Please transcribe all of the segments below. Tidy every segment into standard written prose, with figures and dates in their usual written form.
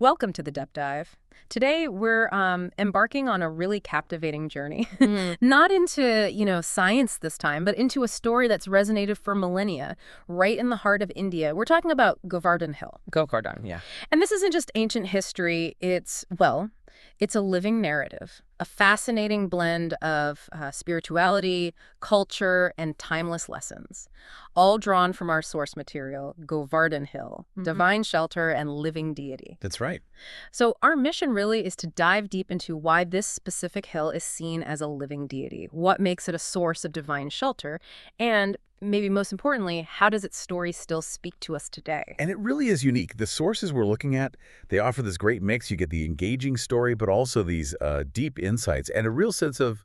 Welcome to the Depth Dive. Today, we're embarking on a really captivating journey. Not into, science this time, but into a story that's resonated for millennia, right in the heart of India. We're talking about Govardhan Hill. Govardhan, yeah. And this isn't just ancient history. It's a living narrative, a fascinating blend of spirituality, culture, and timeless lessons, all drawn from our source material, Govardhan Hill, Divine Shelter and Living Deity. That's right. So our mission really is to dive deep into why this specific hill is seen as a living deity, what makes it a source of divine shelter, and maybe most importantly, how does its story still speak to us today? And it really is unique. The sources we're looking at, they offer this great mix. You get the engaging story, but also these deep insights and a real sense of,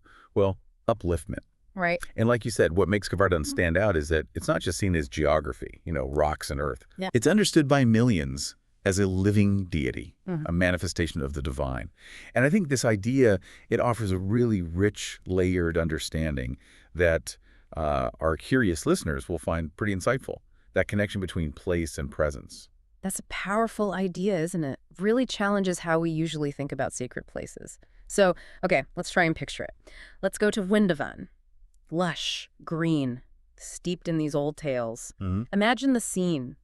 upliftment. Right. And like you said, what makes Govardhan stand out is that it's not just seen as geography, rocks and earth. Yeah. It's understood by millions as a living deity, a manifestation of the divine. And I think this idea, it offers a really rich, layered understanding that our curious listeners will find pretty insightful, that connection between place and presence. That's a powerful idea, isn't it? Really challenges how we usually think about sacred places. So, okay, let's try and picture it. Let's go to Vrindavan. Lush, green, steeped in these old tales. Imagine the scene.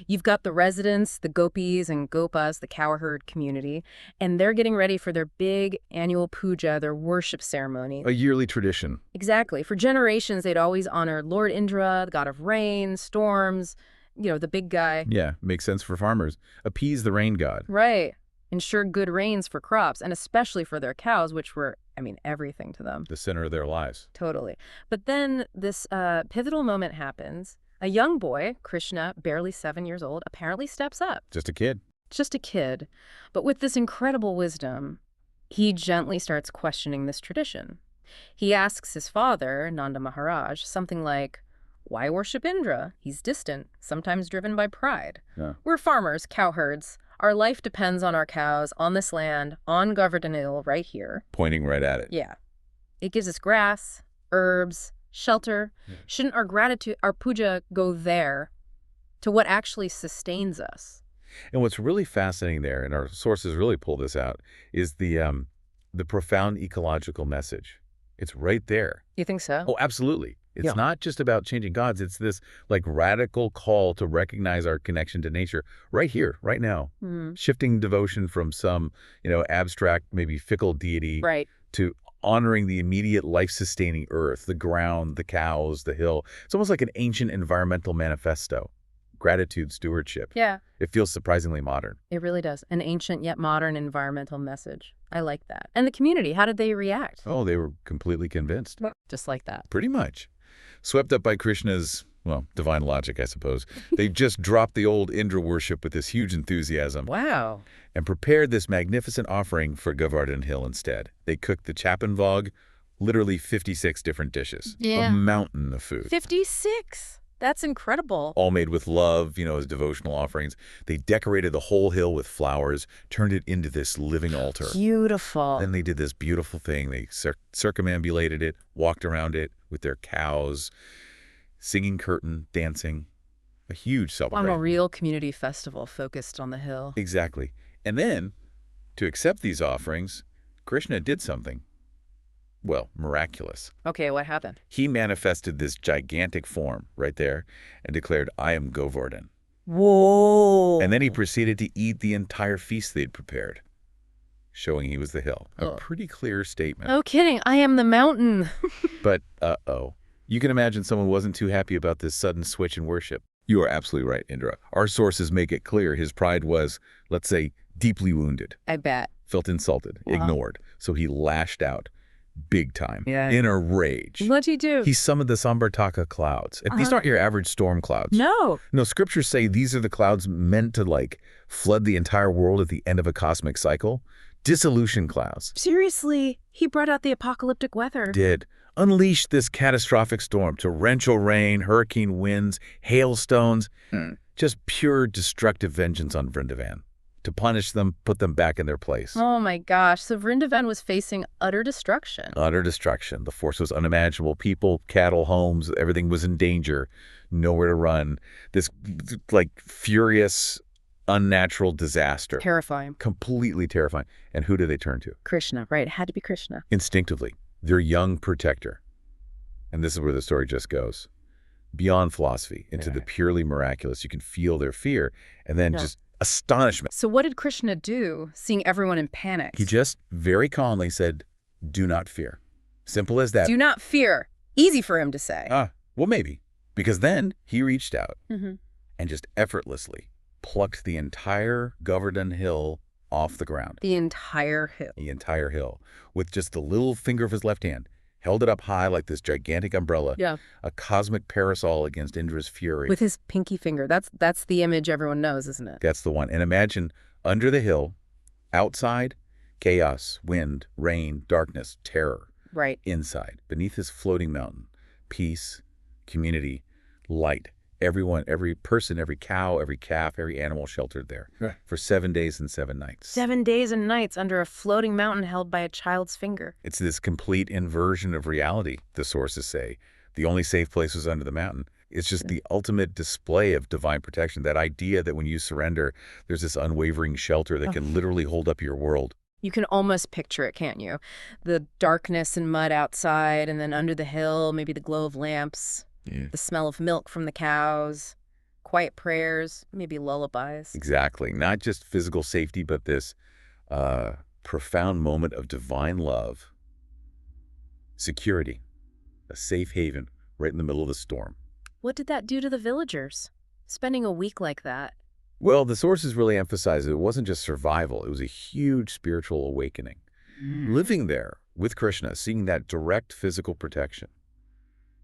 You've got the residents, the gopis and gopas, the cowherd community, and they're getting ready for their big annual puja, their worship ceremony. A yearly tradition. Exactly. For generations, they'd always honored Lord Indra, the god of rain, storms, the big guy. Yeah, makes sense for farmers. Appease the rain god. Right. Ensure good rains for crops, and especially for their cows, which were, everything to them. The center of their lives. Totally. But then this pivotal moment happens. A young boy, Krishna, barely 7 years old, apparently steps up. Just a kid. Just a kid. But with this incredible wisdom, he gently starts questioning this tradition. He asks his father, Nanda Maharaj, something like, why worship Indra? He's distant, sometimes driven by pride. Yeah. We're farmers, cowherds. Our life depends on our cows, on this land, on Govardhan Hill, right here. Pointing right at it. Yeah. It gives us grass, herbs, shelter. Shouldn't our gratitude, our puja, go there to what actually sustains us? And what's really fascinating there, and our sources really pull this out, is the profound ecological message. It's right there. You think so? Oh, absolutely. It's not just about changing gods. It's this radical call to recognize our connection to nature right here, right now. Shifting devotion from some, abstract, maybe fickle deity to honoring the immediate life-sustaining earth, the ground, the cows, the hill. It's almost like an ancient environmental manifesto. Gratitude, stewardship. Yeah. It feels surprisingly modern. It really does. An ancient yet modern environmental message. I like that. And the community, how did they react? Oh, they were completely convinced. Just like that. Pretty much. Swept up by Krishna's, divine logic, I suppose. They just dropped the old Indra worship with this huge enthusiasm. Wow. And prepared this magnificent offering for Govardhan Hill instead. They cooked the chapan, literally 56 different dishes. Yeah. A mountain of food. 56. That's incredible. All made with love, as devotional offerings. They decorated the whole hill with flowers, turned it into this living altar. Beautiful. Then they did this beautiful thing. They circumambulated it, walked around it with their cows, singing curtain, dancing. A huge celebration. A real community festival focused on the hill. Exactly. And then, to accept these offerings, Krishna did something, miraculous. Okay, what happened? He manifested this gigantic form right there and declared, I am Govardhan. Whoa. And then he proceeded to eat the entire feast they'd prepared, showing he was the hill. A pretty clear statement. No kidding. I am the mountain. But, you can imagine someone wasn't too happy about this sudden switch in worship. You are absolutely right, Indra. Our sources make it clear his pride was, let's say, deeply wounded. I bet. Felt insulted, ignored. So he lashed out big time, Yeah. in a rage. What'd he do? He summoned the Sambartaka clouds. And these aren't your average storm clouds. No. No, scriptures say these are the clouds meant to, flood the entire world at the end of a cosmic cycle. Dissolution clouds. Seriously, he brought out the apocalyptic weather. Did. Unleashed this catastrophic storm, torrential rain, hurricane winds, hailstones. Just pure destructive vengeance on Vrindavan. To punish them, put them back in their place. Oh my gosh, so Vrindavan was facing utter destruction. Utter destruction. The force was unimaginable. People, cattle, homes, everything was in danger. Nowhere to run. This, furious unnatural disaster. Terrifying. Completely terrifying. And who do they turn to? Krishna, right? It had to be Krishna. Instinctively, their young protector. And this is where the story just goes. Beyond philosophy, into the purely miraculous. You can feel their fear, and then just astonishment. So what did Krishna do, seeing everyone in panic? He just very calmly said, "Do not fear." Simple as that. Do not fear. Easy for him to say. Well, maybe. Because then he reached out and just effortlessly plucked the entire Govardhan Hill off the ground. The entire hill. The entire hill. With just the little finger of his left hand. Held it up high like this gigantic umbrella. Yeah. A cosmic parasol against Indra's fury. With his pinky finger. That's the image everyone knows, isn't it? That's the one. And imagine under the hill, outside, chaos, wind, rain, darkness, terror. Right. Inside, beneath his floating mountain, peace, community, light. Everyone, every person, every cow, every calf, every animal sheltered there for 7 days and 7 nights. 7 days and nights under a floating mountain held by a child's finger. It's this complete inversion of reality, the sources say. The only safe place was under the mountain. It's just the ultimate display of divine protection, that idea that when you surrender, there's this unwavering shelter that can literally hold up your world. You can almost picture it, can't you? The darkness and mud outside, and then under the hill, maybe the glow of lamps. The smell of milk from the cows, quiet prayers, maybe lullabies. Exactly. Not just physical safety, but this profound moment of divine love, security, a safe haven right in the middle of the storm. What did that do to the villagers, spending a week like that? Well, the sources really emphasize it wasn't just survival. It was a huge spiritual awakening. Living there with Krishna, seeing that direct physical protection.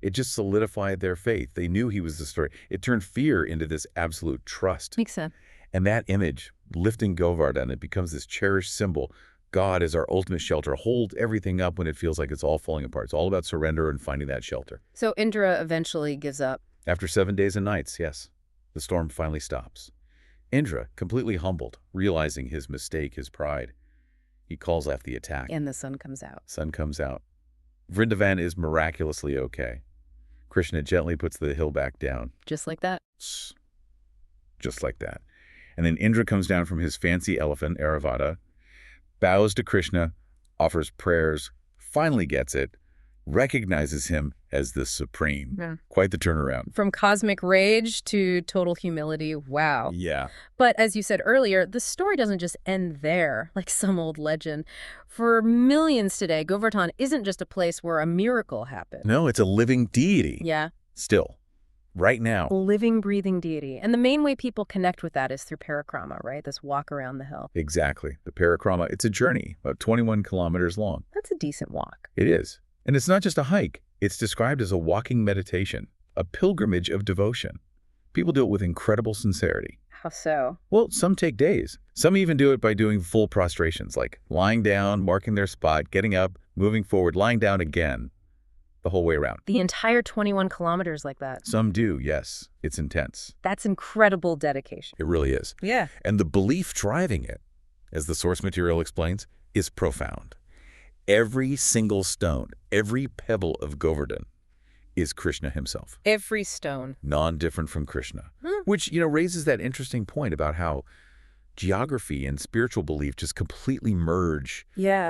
It just solidified their faith. They knew he was the story. It turned fear into this absolute trust. Makes sense. And that image, lifting Govardhan, it becomes this cherished symbol. God is our ultimate shelter. Hold everything up when it feels like it's all falling apart. It's all about surrender and finding that shelter. So Indra eventually gives up. After 7 days and nights, yes, the storm finally stops. Indra, completely humbled, realizing his mistake, his pride, he calls off the attack. And the sun comes out. Sun comes out. Vrindavan is miraculously okay. Krishna gently puts the hill back down. Just like that? Just like that. And then Indra comes down from his fancy elephant, Airavata, bows to Krishna, offers prayers, finally gets it, recognizes him as the supreme. Yeah. Quite the turnaround. From cosmic rage to total humility. Wow. Yeah. But as you said earlier, the story doesn't just end there, like some old legend. For millions today, Govardhan isn't just a place where a miracle happened. No, it's a living deity. Yeah. Still. Right now. Living, breathing deity. And the main way people connect with that is through Parikrama, right? This walk around the hill. Exactly. The Parikrama, it's a journey, about 21 kilometers long. That's a decent walk. It is. And it's not just a hike. It's described as a walking meditation, a pilgrimage of devotion. People do it with incredible sincerity. How so? Well, some take days. Some even do it by doing full prostrations, like lying down, marking their spot, getting up, moving forward, lying down again, the whole way around. The entire 21 kilometers like that. Some do, yes. It's intense. That's incredible dedication. It really is. Yeah. And the belief driving it, as the source material explains, is profound. Every single stone, every pebble of Govardhan is Krishna himself. Every stone. Non-different from Krishna. Which, raises that interesting point about how geography and spiritual belief just completely merge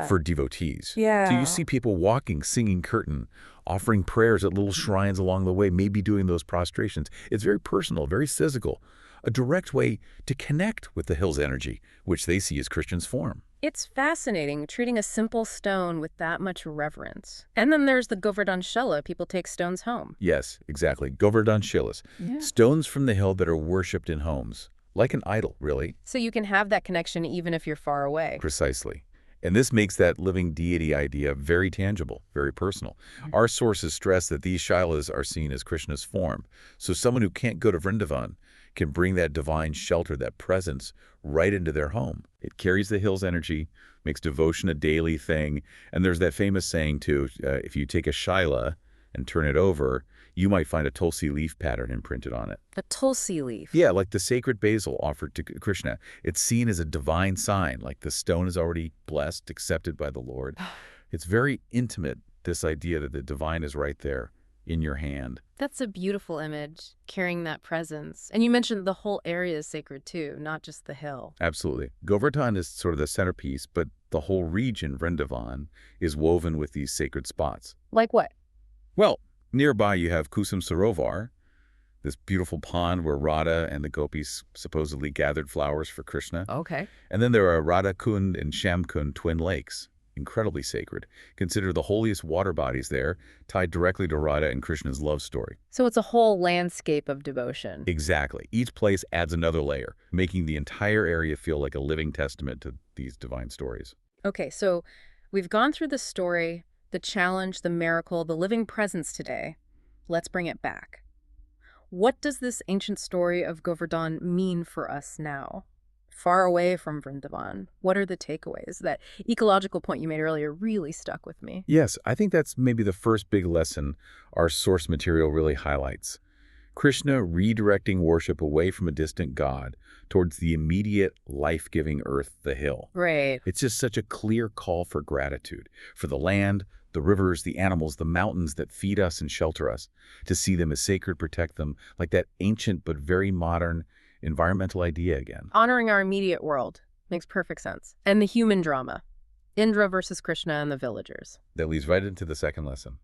for devotees. Yeah. So you see people walking, singing kirtan, offering prayers at little shrines along the way, maybe doing those prostrations. It's very personal, very physical, a direct way to connect with the hill's energy, which they see as Krishna's form. It's fascinating, treating a simple stone with that much reverence. And then there's the Govardhan Shila. People take stones home. Yes, exactly. Govardhan Shilas. Yeah. Stones from the hill that are worshipped in homes. Like an idol, really. So you can have that connection even if you're far away. Precisely. And this makes that living deity idea very tangible, very personal. Our sources stress that these shilas are seen as Krishna's form. So someone who can't go to Vrindavan can bring that divine shelter, that presence, right into their home. It carries the hill's energy, makes devotion a daily thing. And there's that famous saying, too, if you take a shila and turn it over, you might find a tulsi leaf pattern imprinted on it. A tulsi leaf? Yeah, like the sacred basil offered to Krishna. It's seen as a divine sign, like the stone is already blessed, accepted by the Lord. It's very intimate, this idea that the divine is right there, in your hand. That's a beautiful image, carrying that presence. And you mentioned the whole area is sacred too, not just the hill. Absolutely. Govardhan is sort of the centerpiece, but the whole region, Vrindavan, is woven with these sacred spots. Like what? Well, nearby you have Kusum Sarovar, this beautiful pond where Radha and the gopis supposedly gathered flowers for Krishna. Okay. And then there are Radha Kund and Sham Kund twin lakes, incredibly sacred, considered the holiest water bodies there, tied directly to Radha and Krishna's love story. So it's a whole landscape of devotion. Exactly. Each place adds another layer, making the entire area feel like a living testament to these divine stories. Okay, so we've gone through the story, the challenge, the miracle, the living presence today. Let's bring it back. What does this ancient story of Govardhan mean for us now? Far away from Vrindavan, what are the takeaways? That ecological point you made earlier really stuck with me. Yes, I think that's maybe the first big lesson our source material really highlights. Krishna redirecting worship away from a distant god towards the immediate life-giving earth, the hill. Right. It's just such a clear call for gratitude, for the land, the rivers, the animals, the mountains that feed us and shelter us, to see them as sacred, protect them, like that ancient but very modern environmental idea again. Honoring our immediate world makes perfect sense. And the human drama. Indra versus Krishna and the villagers. That leads right into the second lesson.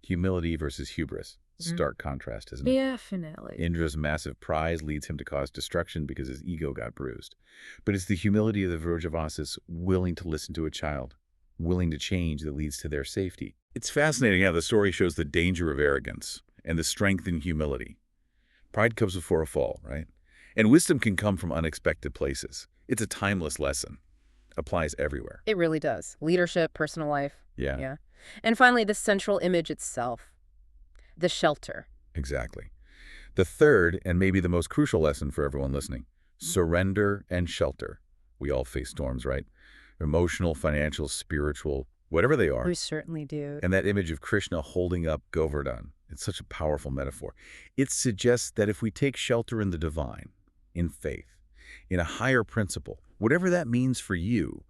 Humility versus hubris. Stark contrast, isn't it? Definitely. Indra's massive prize leads him to cause destruction because his ego got bruised. But it's the humility of the Vrojavasis willing to listen to a child, willing to change, that leads to their safety. It's fascinating how the story shows the danger of arrogance and the strength in humility. Pride comes before a fall, right? And wisdom can come from unexpected places. It's a timeless lesson. Applies everywhere. It really does. Leadership, personal life. Yeah. Yeah. And finally, the central image itself. The shelter. Exactly. The third, and maybe the most crucial lesson for everyone listening, surrender and shelter. We all face storms, right? Emotional, financial, spiritual, whatever they are. We certainly do. And that image of Krishna holding up Govardhan, it's such a powerful metaphor. It suggests that if we take shelter in the divine, in faith, in a higher principle, whatever that means for you,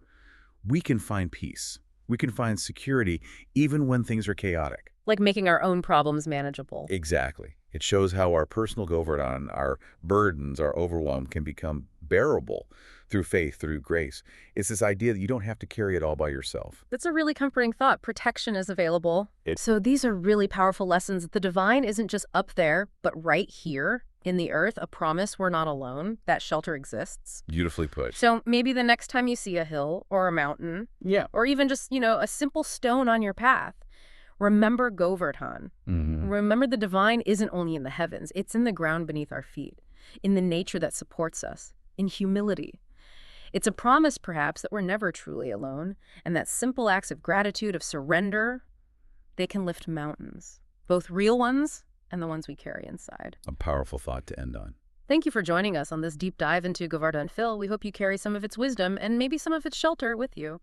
we can find peace. We can find security even when things are chaotic. Like making our own problems manageable. Exactly. It shows how our personal Govardhan, our burdens, our overwhelm can become bearable through faith, through grace. It's this idea that you don't have to carry it all by yourself. That's a really comforting thought. Protection is available. So these are really powerful lessons. The divine isn't just up there, but right here in the earth, a promise we're not alone, that shelter exists. Beautifully put. So maybe the next time you see a hill or a mountain, or even just, a simple stone on your path, remember Govardhan. Remember the divine isn't only in the heavens, it's in the ground beneath our feet, in the nature that supports us, in humility. It's a promise, perhaps, that we're never truly alone, and that simple acts of gratitude, of surrender, they can lift mountains, both real ones and the ones we carry inside. A powerful thought to end on. Thank you for joining us on this deep dive into Govardhan Hill. We hope you carry some of its wisdom and maybe some of its shelter with you.